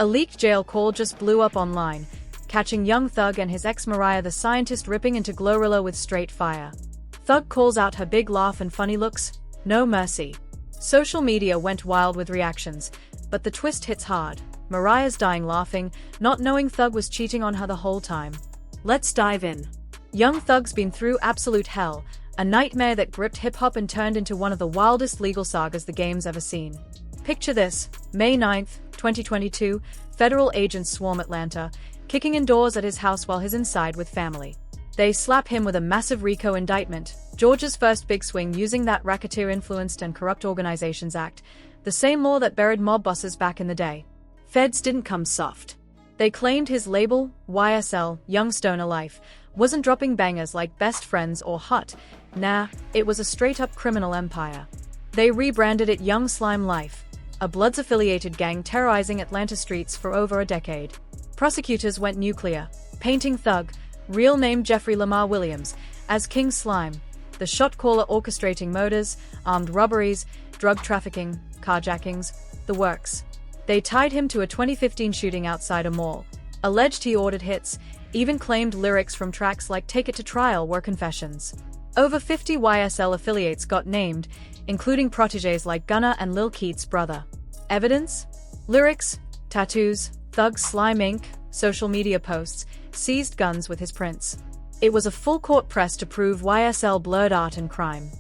A leaked jail call just blew up online, catching young Thug and his ex Mariah the scientist ripping into Glorilla with straight fire. Thug calls out her big laugh and funny looks, no mercy. Social media went wild with reactions, but the twist hits hard. Mariah's dying laughing, not knowing Thug was cheating on her the whole time. Let's dive in. Young Thug's been through absolute hell, a nightmare that gripped hip-hop and turned into one of the wildest legal sagas the game's ever seen. Picture this: May 9, 2022, federal agents swarm Atlanta, kicking in doors at his house while he's inside with family. They slap him with a massive RICO indictment, Georgia's first big swing using that Racketeer-Influenced and Corrupt Organizations Act, the same law that buried mob bosses back in the day. Feds didn't come soft. They claimed his label, YSL, Young Stoner Life, wasn't dropping bangers like Best Friends or Hut. Nah, it was a straight-up criminal empire. They rebranded it Young Slime Life, a Bloods-affiliated gang terrorizing Atlanta streets for over a decade. Prosecutors went nuclear, painting Thug, real name Jeffrey Lamar Williams, as King Slime, the shot caller orchestrating murders, armed robberies, drug trafficking, carjackings, the works. They tied him to a 2015 shooting outside a mall, alleged he ordered hits, even claimed lyrics from tracks like Take It to Trial were confessions. Over 50 YSL affiliates got named, including protégés like Gunna and Lil Keith's brother. Evidence? Lyrics, tattoos, Thug's Slime Inc., social media posts, seized guns with his prints. It was a full-court press to prove YSL blurred art and crime.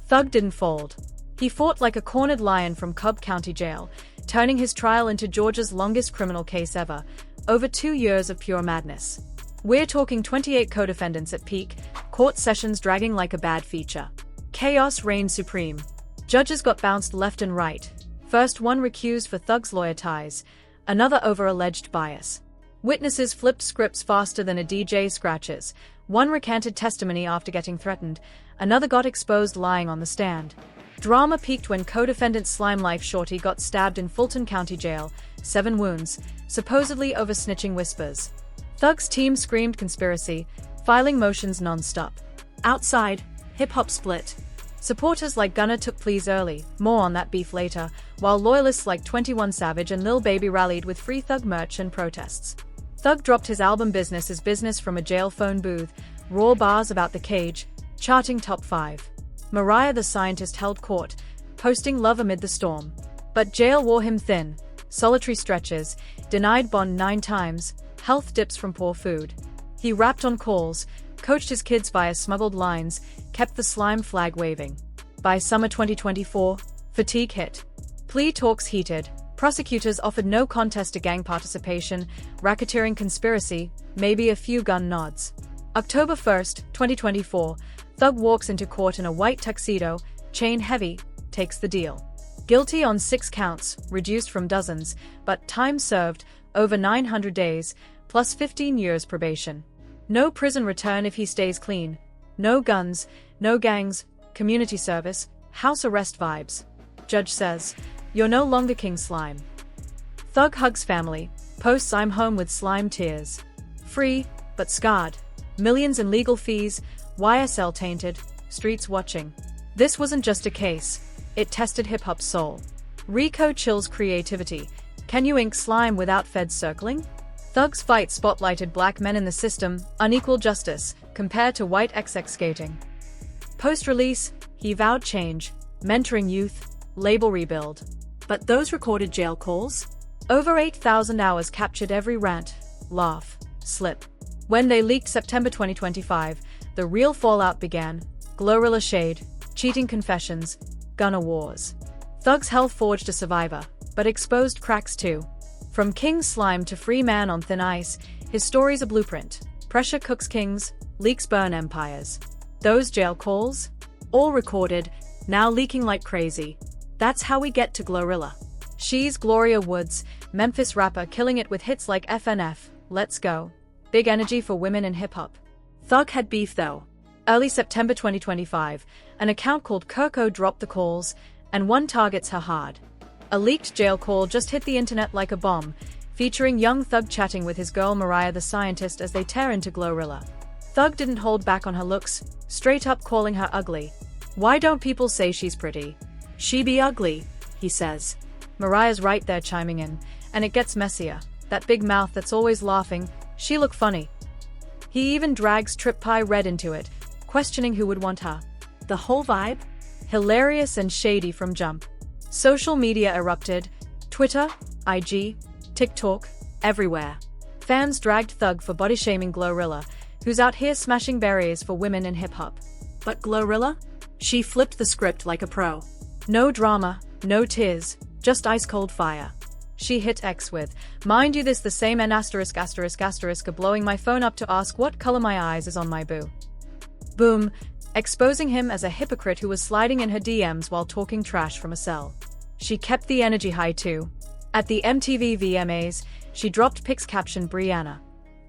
Thug didn't fold. He fought like a cornered lion from Cobb County Jail, turning his trial into Georgia's longest criminal case ever, over 2 years of pure madness. We're talking 28 co-defendants at peak, court sessions dragging like a bad feature. Chaos reigned supreme. Judges got bounced left and right. First one recused for Thug's lawyer ties, another over alleged bias. Witnesses flipped scripts faster than a DJ scratches. One recanted testimony after getting threatened, another got exposed lying on the stand. Drama peaked when co-defendant Slime Life Shorty got stabbed in Fulton County Jail, 7 wounds, supposedly over snitching whispers. Thug's team screamed conspiracy, filing motions non-stop. Outside, hip-hop split. Supporters like Gunna took pleas early, more on that beef later, while loyalists like 21 Savage and Lil Baby rallied with free Thug merch and protests. Thug dropped his album Business is Business from a jail phone booth, raw bars about the cage, charting top 5. Mariah the scientist held court, posting love amid the storm. But jail wore him thin, solitary stretches, denied bond 9 times, health dips from poor food. He rapped on calls, coached his kids via smuggled lines, kept the slime flag waving. By summer 2024, fatigue hit. Plea talks heated. Prosecutors offered no contest to gang participation, racketeering conspiracy, maybe a few gun nods. October 1, 2024, Thug walks into court in a white tuxedo, chain heavy, takes the deal. Guilty on 6 counts, reduced from dozens, but time served, over 900 days, plus 15 years probation. No prison return if he stays clean. No guns, no gangs, community service, house arrest vibes. Judge says, "You're no longer King Slime." Thug hugs family, posts "I'm home" with slime tears. Free, but scarred. Millions in legal fees, YSL tainted, streets watching. This wasn't just a case. It tested hip-hop's soul. RICO chills creativity. Can you ink slime without feds circling? Thug's fight spotlighted black men in the system, unequal justice, compared to white XX skating. Post-release, he vowed change, mentoring youth, label rebuild. But those recorded jail calls? Over 8,000 hours captured every rant, laugh, slip. When they leaked September 2025, the real fallout began. Glorilla shade, cheating confessions, Gunna wars. Thug's hell forged a survivor, but exposed cracks too. From King Slime to free man on thin ice, his story's a blueprint. Pressure cooks kings, leaks burn empires. Those jail calls? All recorded, now leaking like crazy. That's how we get to Glorilla. She's Gloria Woods, Memphis rapper killing it with hits like FNF, Let's Go. Big energy for women in hip-hop. Thug had beef though. Early September 2025, an account called Kirko dropped the calls, and one targets her hard. A leaked jail call just hit the internet like a bomb, featuring young Thug chatting with his girl Mariah the scientist as they tear into Glorilla. Thug didn't hold back on her looks, straight up calling her ugly. "Why don't people say she's pretty? She be ugly," he says. Mariah's right there chiming in, And it gets messier. That big mouth that's always laughing, she look funny. He even drags Trip Pie Red into it, questioning who would want her. The whole vibe? Hilarious and shady from jump. Social media erupted. Twitter, IG, TikTok, everywhere. Fans dragged Thug for body-shaming Glorilla, who's out here smashing barriers for women in hip-hop. But Glorilla? She flipped the script like a pro. No drama, no tears, just ice-cold fire. She hit X with, "Mind you this the same N asterisk asterisk asterisk blowing my phone up to ask what color my eyes is on my boo." Boom, exposing him as a hypocrite who was sliding in her DMs while talking trash from a cell. She kept the energy high too. At the MTV VMAs, she dropped pics caption Brianna,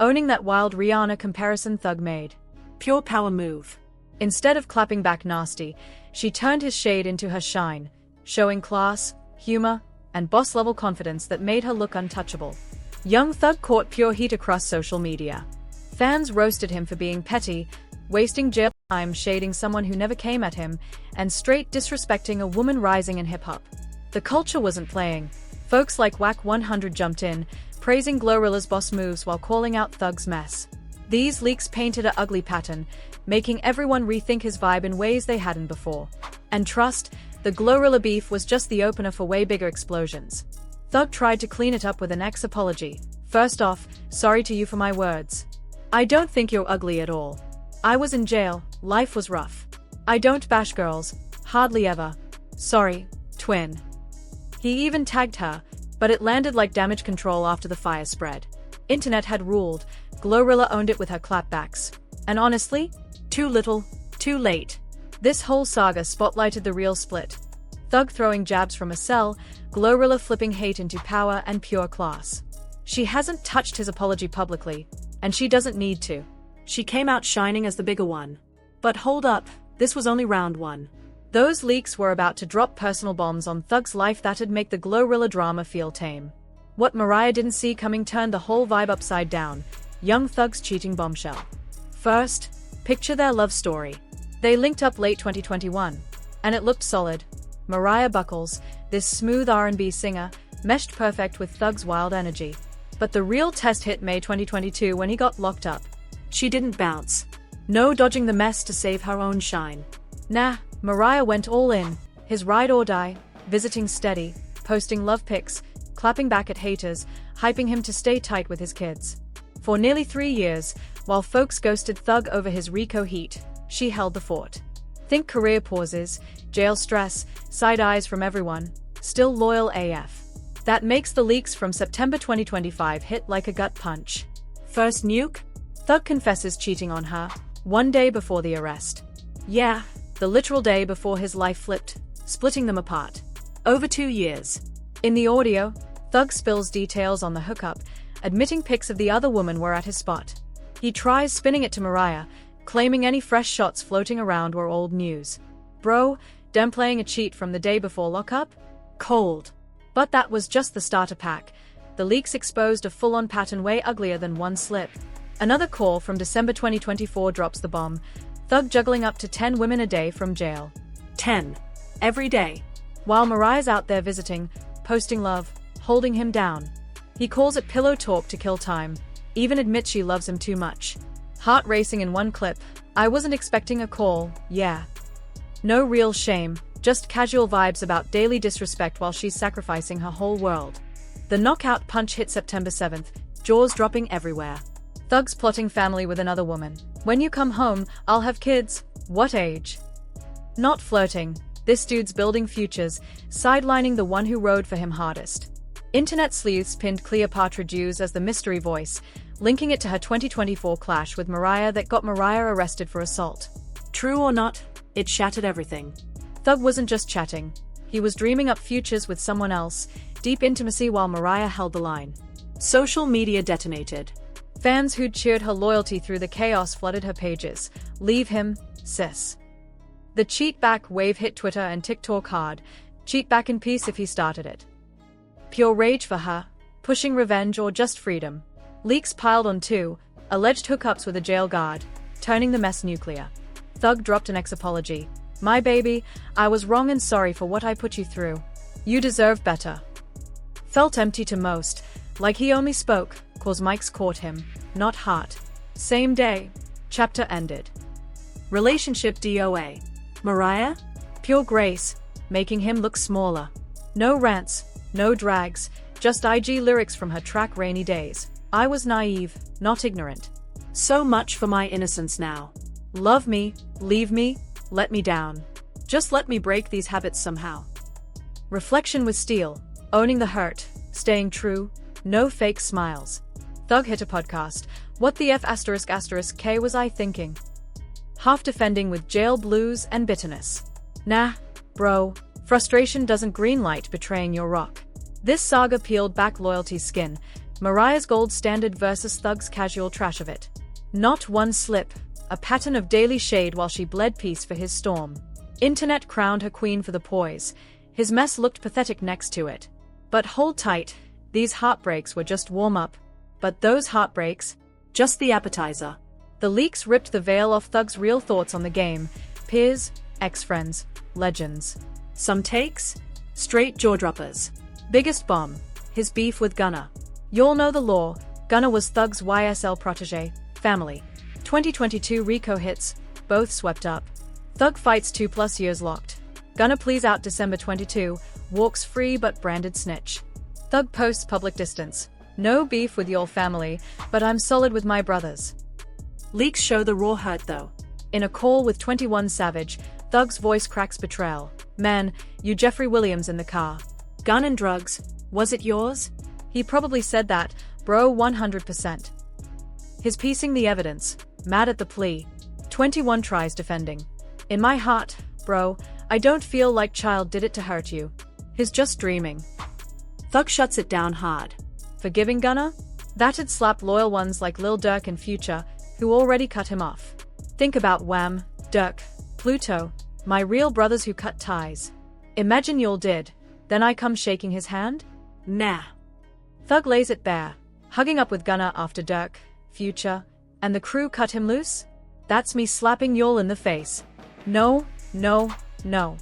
owning that wild Rihanna comparison Thug made. Pure power move. Instead of clapping back nasty, she turned his shade into her shine, showing class, humor, and boss-level confidence that made her look untouchable. Young Thug caught pure heat across social media. Fans roasted him for being petty, wasting jail time shading someone who never came at him, and straight disrespecting a woman rising in hip-hop. The culture wasn't playing. Folks like Whack 100 jumped in, praising Glorilla's boss moves while calling out Thug's mess. These leaks painted an ugly pattern, making everyone rethink his vibe in ways they hadn't before. And trust, the Glorilla beef was just the opener for way bigger explosions. Thug tried to clean it up with an ex-apology. "First off, sorry to you for my words. I don't think you're ugly at all. I was in jail, life was rough. I don't bash girls, hardly ever. Sorry, twin." He even tagged her, but it landed like damage control after the fire spread. Internet had ruled, Glorilla owned it with her clapbacks. And honestly, too little, too late. This whole saga spotlighted the real split. Thug throwing jabs from a cell, Glorilla flipping hate into power and pure class. She hasn't touched his apology publicly, and she doesn't need to. She came out shining as the bigger one. But hold up, this was only round one. Those leaks were about to drop personal bombs on Thug's life that'd make the Glorilla drama feel tame. What Mariah didn't see coming turned the whole vibe upside down. Young Thug's cheating bombshell. First, picture their love story. They linked up late 2021, and it looked solid. Mariah Buckles, this smooth R&B singer, meshed perfect with Thug's wild energy. But the real test hit May 2022 when he got locked up. She didn't bounce. No dodging the mess to save her own shine. Nah, Mariah went all in, his ride or die, visiting steady, posting love pics, clapping back at haters, hyping him to stay tight with his kids. For nearly 3 years, while folks ghosted Thug over his Rico heat, she held the fort. Think career pauses, jail stress, side eyes from everyone, still loyal AF. That makes the leaks from September 2025 hit like a gut punch. First nuke? Thug confesses cheating on her, one day before the arrest. Yeah, the literal day before his life flipped, splitting them apart. Over 2 years. In the audio, Thug spills details on the hookup, admitting pics of the other woman were at his spot. He tries spinning it to Mariah, claiming any fresh shots floating around were old news. Bro, downplaying a cheat from the day before lockup? Cold. But that was just the starter pack. The leaks exposed a full-on pattern way uglier than one slip. Another call from December 2024 drops the bomb. Thug juggling up to 10 women a day from jail. 10. Every day. While Mariah's out there visiting, posting love, holding him down. He calls it pillow talk to kill time. Even admits she loves him too much. Heart racing in one clip. "I wasn't expecting a call, yeah." No real shame, just casual vibes about daily disrespect while she's sacrificing her whole world. The knockout punch hit September 7th, jaws dropping everywhere. Thug's plotting family with another woman. "When you come home, I'll have kids. What age?" Not flirting. This dude's building futures, sidelining the one who rode for him hardest. Internet sleuths pinned Cleopatra Jews as the mystery voice, linking it to her 2024 clash with Mariah that got Mariah arrested for assault. True or not, it shattered everything. Thug wasn't just chatting. He was dreaming up futures with someone else, deep intimacy while Mariah held the line. Social media detonated. Fans who'd cheered her loyalty through the chaos flooded her pages. "Leave him, sis." The cheat back wave hit Twitter and TikTok hard. Cheat back in peace if he started it. Pure rage for her, pushing revenge or just freedom. Leaks piled on too, alleged hookups with a jail guard, turning the mess nuclear. Thug dropped an ex-apology. "My baby, I was wrong and sorry for what I put you through. You deserve better." Felt empty to most, like he only spoke, 'cause mics caught him, not heart. Same day. Chapter ended. Relationship DOA. Mariah? Pure grace, making him look smaller. No rants, no drags, just IG lyrics from her track Rainy Days. I was naive, not ignorant. So much for my innocence now. Love me, leave me, let me down. Just let me break these habits somehow. Reflection with steel, owning the hurt, staying true, no fake smiles. Thug hit a podcast. What the F *** K was I thinking? Half defending with jail blues and bitterness. Nah, bro, frustration doesn't greenlight betraying your rock. This saga peeled back loyalty's skin, Mariah's gold standard versus Thug's casual trash of it. Not one slip, a pattern of daily shade while she bled peace for his storm. Internet crowned her queen for the poise. His mess looked pathetic next to it. But hold tight, these heartbreaks were just warm-up. But those heartbreaks, just the appetizer. The leaks ripped the veil off Thug's real thoughts on the game, peers, ex-friends, legends. Some takes? Straight jaw-droppers. Biggest bomb, his beef with Gunna. Y'all know the law, Gunna was Thug's YSL protege, family. 2022 Rico hits, both swept up. Thug fights 2+ years locked. Gunna pleas out December 22, walks free but branded snitch. Thug posts public distance. No beef with your family, but I'm solid with my brothers. Leaks show the raw hurt though. In a call with 21 Savage, Thug's voice cracks betrayal. Man, you Jeffrey Williams in the car. Gun and drugs, was it yours? He probably said that, bro 100%. His piecing the evidence, mad at the plea. 21 tries defending. In my heart, bro, I don't feel like child did it to hurt you. He's just dreaming. Thug shuts it down hard. Forgiving Gunna? That'd slap loyal ones like Lil Durk and Future, who already cut him off. Think about Wham, Durk, Pluto, my real brothers who cut ties. Imagine y'all did, then I come shaking his hand? Nah. Thug lays it bare, hugging up with Gunna after Durk, Future, and the crew cut him loose? That's me slapping y'all in the face. No, no, no.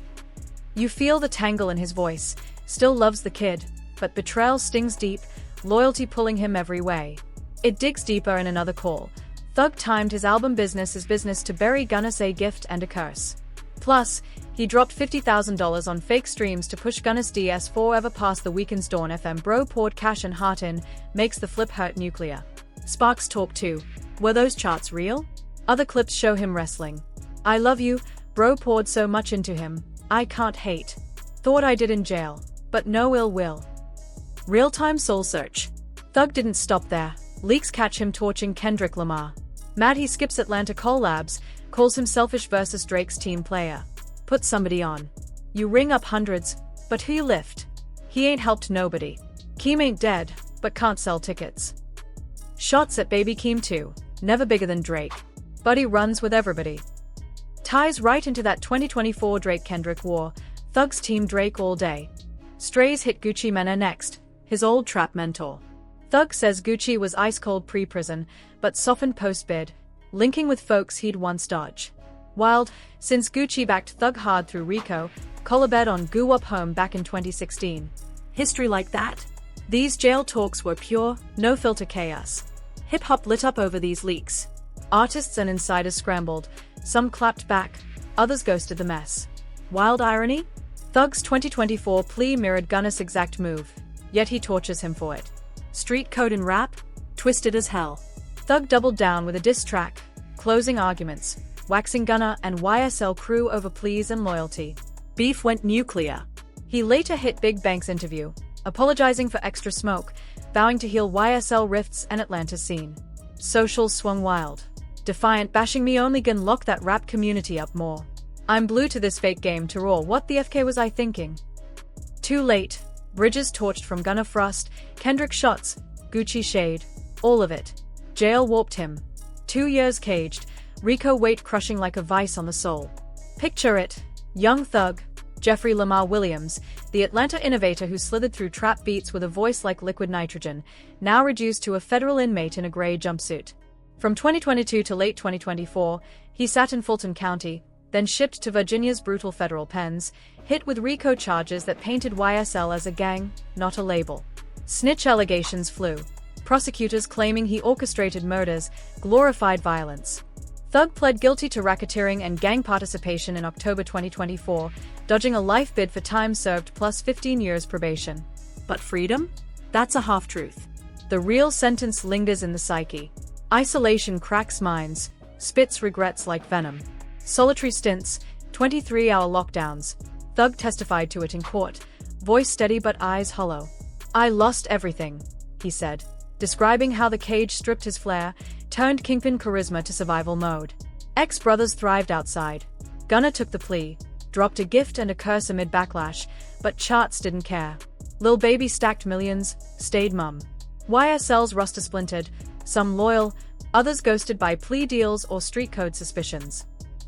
You feel the tangle in his voice, still loves the kid, but betrayal stings deep, loyalty pulling him every way. It digs deeper in another call. Thug timed his album Business is Business to bury Gunna's a gift and a curse. Plus, he dropped $50,000 on fake streams to push Gunna's DS4 ever past the Weekend's Dawn FM. Bro poured cash and heart in, makes the flip hurt nuclear. Sparks talk too. Were those charts real? Other clips show him wrestling. I love you, bro poured so much into him, I can't hate. Thought I did in jail, but no ill will. Real-time soul search. Thug didn't stop there. Leaks catch him torching Kendrick Lamar. Mad he skips Atlanta collabs, calls him selfish versus Drake's team player. Put somebody on. You ring up hundreds, but who you lift? He ain't helped nobody. Keem ain't dead, but can't sell tickets. Shots at Baby Keem too, never bigger than Drake. But he runs with everybody. Ties right into that 2024 Drake-Kendrick war, Thug's team Drake all day. Strays hit Gucci Mane next, his old trap mentor. Thug says Gucci was ice-cold pre-prison, but softened post-bid, linking with folks he'd once dodged. Wild, since Gucci backed Thug hard through Rico, collabed on Goo Up Home back in 2016. History like that? These jail talks were pure, no-filter chaos. Hip-hop lit up over these leaks. Artists and insiders scrambled, some clapped back, others ghosted the mess. Wild irony? Thug's 2024 plea mirrored Gunna's exact move, yet he tortures him for it. Street code in rap? Twisted as hell. Thug doubled down with a diss track, closing arguments, waxing Gunna and YSL crew over pleas and loyalty. Beef went nuclear. He later hit Big Bank's interview, apologizing for extra smoke, vowing to heal YSL rifts and Atlanta's scene. Socials swung wild. Defiant bashing me only gon' lock that rap community up more. I'm blue to this fake game to roar. What the FK was I thinking? Too late. Bridges torched from Gunna Frost, Kendrick shots, Gucci shade, all of it. Jail warped him. 2 years caged, Rico weight crushing like a vice on the soul. Picture it. Young Thug, Jeffrey Lamar Williams, the Atlanta innovator who slithered through trap beats with a voice like liquid nitrogen, now reduced to a federal inmate in a gray jumpsuit. From 2022 to late 2024, he sat in Fulton County, then shipped to Virginia's brutal federal pens, hit with RICO charges that painted YSL as a gang, not a label. Snitch allegations flew. Prosecutors claiming he orchestrated murders, glorified violence. Thug pled guilty to racketeering and gang participation in October 2024, dodging a life bid for time served plus 15 years probation. But freedom? That's a half-truth. The real sentence lingers in the psyche. Isolation cracks minds, spits regrets like venom. Solitary stints, 23-hour lockdowns. Thug testified to it in court, voice steady but eyes hollow. "I lost everything," he said, describing how the cage stripped his flair, turned kingpin charisma to survival mode. Ex-brothers thrived outside. Gunna took the plea, dropped a gift and a curse amid backlash, but charts didn't care. Lil Baby stacked millions, stayed mum. YSL's roster splintered, some loyal, others ghosted by plea deals or street code suspicions.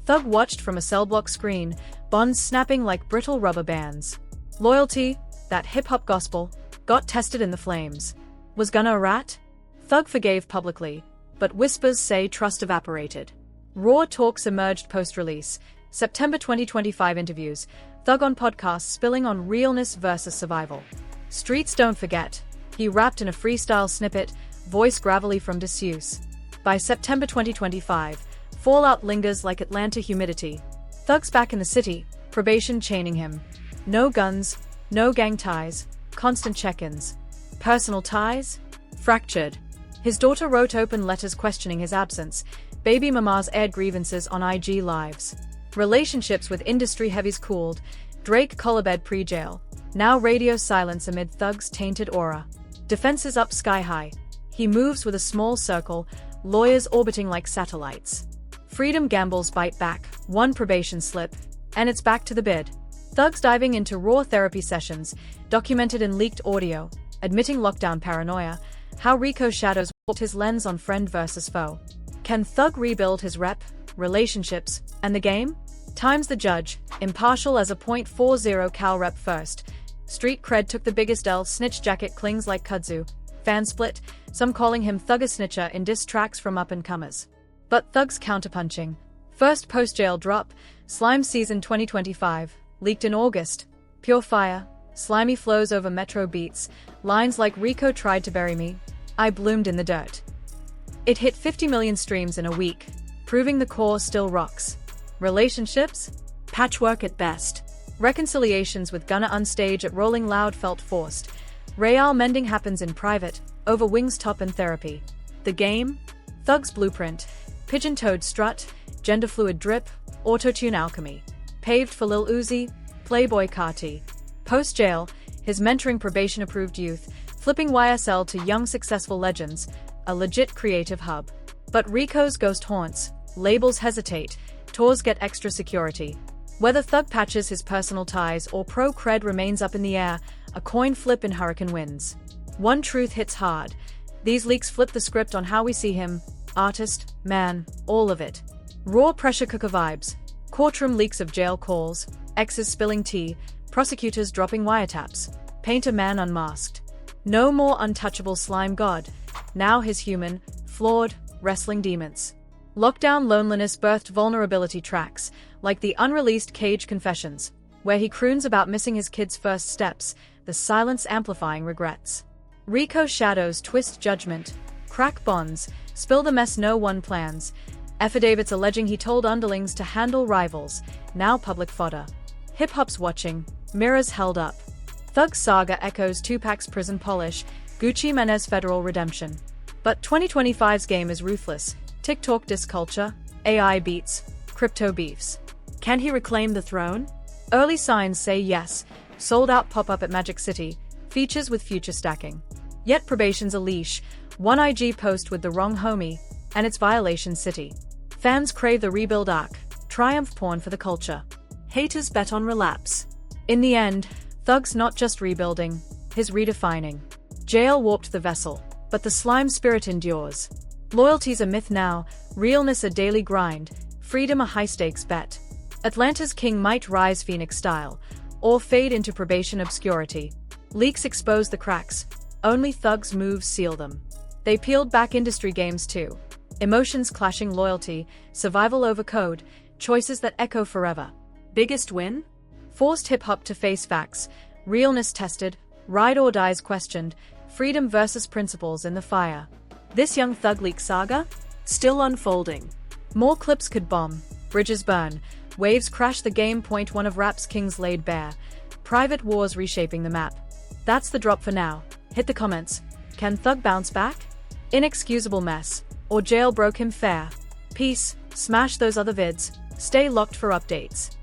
Thug watched from a cell block screen, bonds snapping like brittle rubber bands. Loyalty, that hip-hop gospel, got tested in the flames. Was Gunna a rat? Thug forgave publicly, but whispers say trust evaporated. Raw talks emerged post-release. September 2025 interviews. Thug on podcast spilling on realness versus survival. Streets don't forget. He rapped in a freestyle snippet, voice gravelly from disuse. By September 2025, fallout lingers like Atlanta humidity. Thug's back in the city, probation chaining him. No guns, no gang ties, constant check-ins. Personal ties? Fractured. His daughter wrote open letters questioning his absence. Baby mamas aired grievances on IG Lives. Relationships with industry heavies cooled. Drake collarbed pre-jail. Now radio silence amid Thug's tainted aura. Defenses up sky high. He moves with a small circle, lawyers orbiting like satellites. Freedom gambles bite back, one probation slip, and it's back to the bid. Thug's diving into raw therapy sessions, documented in leaked audio, admitting lockdown paranoia, how RICO shadows warped his lens on friend versus foe. Can Thug rebuild his rep, relationships, and the game? Time's the judge, impartial as a .40 Cal rep first. Street cred took the biggest L, snitch jacket clings like kudzu. Fan split, some calling him Thug a snitcher in diss tracks from up-and-comers. But Thug's counterpunching. First post-jail drop, Slime Season 2025, leaked in August. Pure fire, slimy flows over metro beats, lines like RICO tried to bury me, I bloomed in the dirt. It hit 50 million streams in a week, proving the core still rocks. Relationships? Patchwork at best. Reconciliations with Gunna unstage at Rolling Loud felt forced. Real mending happens in private, over wings top and therapy. The game? Thug's blueprint. Pigeon-toed strut, gender-fluid drip, auto-tune alchemy. Paved for Lil Uzi, Playboy Carti. Post-jail, his mentoring probation-approved youth, flipping YSL to young successful legends, a legit creative hub. But RICO's ghost haunts, labels hesitate, tours get extra security. Whether Thug patches his personal ties or pro-cred remains up in the air, a coin flip in hurricane winds. One truth hits hard. These leaks flip the script on how we see him, artist, man, all of it. Raw pressure cooker vibes, courtroom leaks of jail calls, exes spilling tea, prosecutors dropping wiretaps, paint a man unmasked. No more untouchable slime god, now his human, flawed, wrestling demons. Lockdown loneliness birthed vulnerability tracks, like the unreleased Cage Confessions, where he croons about missing his kid's first steps, the silence amplifying regrets. RICO shadows twist judgment, crack bonds, spill the mess no one plans. Affidavits alleging he told underlings to handle rivals, now public fodder. Hip-hop's watching, mirrors held up. Thug saga echoes Tupac's prison polish, Gucci Mane's federal redemption. But 2025's game is ruthless. TikTok diss culture, AI beats, crypto beefs. Can he reclaim the throne? Early signs say yes. Sold-out pop-up at Magic City, features with future stacking. Yet probation's a leash, one IG post with the wrong homie, and it's violation city. Fans crave the rebuild arc, triumph porn for the culture. Haters bet on relapse. In the end, Thug's not just rebuilding, he's redefining. Jail warped the vessel, but the slime spirit endures. Loyalty's a myth now, realness a daily grind, freedom a high-stakes bet. Atlanta's king might rise Phoenix style, or fade into probation obscurity. Leaks expose the cracks, only Thug's moves seal them. They peeled back industry games too. Emotions clashing loyalty, survival over code, Choices that echo forever. Biggest win? Forced hip-hop to face facts, realness tested, ride or dies questioned, freedom versus principles in the fire. This Young Thug leak saga? Still unfolding. More clips could bomb, bridges burn, waves crash the game. Point one of rap's kings laid bare. Private wars reshaping the map. That's the drop for now. Hit the comments. Can Thug bounce back? Inexcusable mess. Or jail broke him fair? Peace. Smash those other vids. Stay locked for updates.